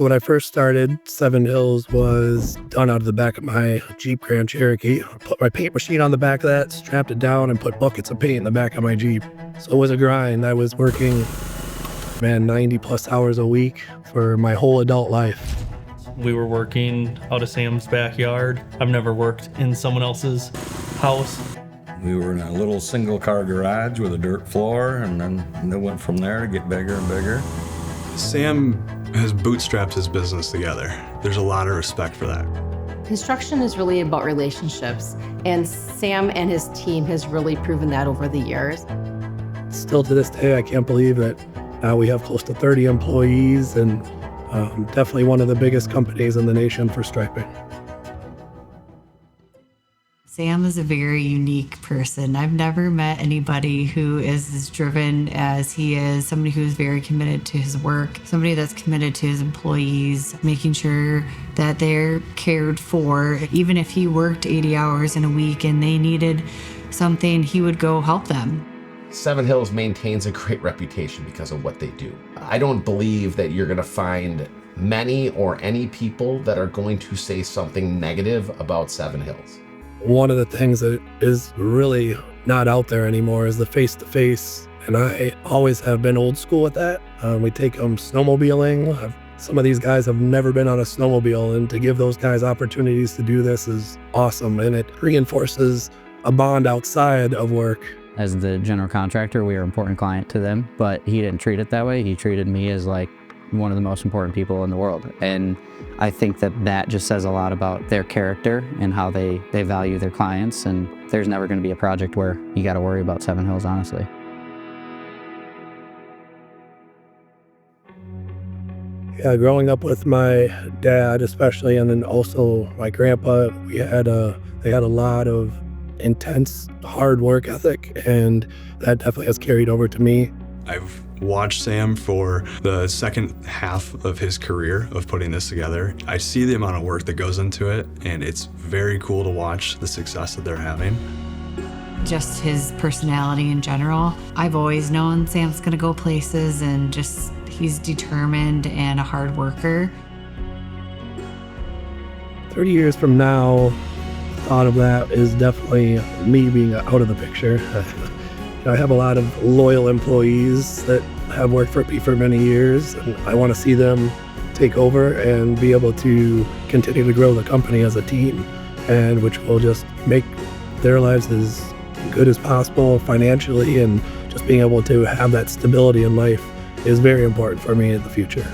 When I first started, Seven Hills was done out of the back of my Jeep Grand Cherokee. I put my paint machine on the back of that, strapped it down, and put buckets of paint in the back of my Jeep. So it was a grind. I was working, 90 plus hours a week for my whole adult life. We were working out of Sam's backyard. I've never worked in someone else's house. We were in a little single car garage with a dirt floor, and then it went from there to get bigger and bigger. Sam has bootstrapped his business together. There's a lot of respect for that. Construction is really about relationships, and Sam and his team has really proven that over the years. Still to this day, I can't believe that now we have close to 30 employees and definitely one of the biggest companies in the nation for striping. Sam is a very unique person. I've never met anybody who is as driven as he is, somebody who is very committed to his work, somebody that's committed to his employees, making sure that they're cared for. Even if he worked 80 hours in a week and they needed something, he would go help them. Seven Hills maintains a great reputation because of what they do. I don't believe that you're going to find many or any people that are going to say something negative about Seven Hills. One of the things that is really not out there anymore is the face-to-face, and I always have been old school with that. We take them snowmobiling. Some of these guys have never been on a snowmobile, and to give those guys opportunities to do this is awesome, and it reinforces a bond outside of work. As the general contractor, we are an important client to them, but he didn't treat it that way. He treated me as like one of the most important people in the world. And I think that just says a lot about their character and how they value their clients. And there's never going to be a project where you got to worry about Seven Hills, honestly. Yeah, growing up with my dad especially, and then also my grandpa, they had a lot of intense hard work ethic, and that definitely has carried over to me. I've watched Sam for the second half of his career of putting this together. I see the amount of work that goes into it, and it's very cool to watch the success that they're having. Just his personality in general. I've always known Sam's gonna go places, and just he's determined and a hard worker. 30 years from now, thought of that is definitely me being out of the picture. I have a lot of loyal employees that have worked for me for many years, and I want to see them take over and be able to continue to grow the company as a team, and which will just make their lives as good as possible financially, and just being able to have that stability in life is very important for me in the future.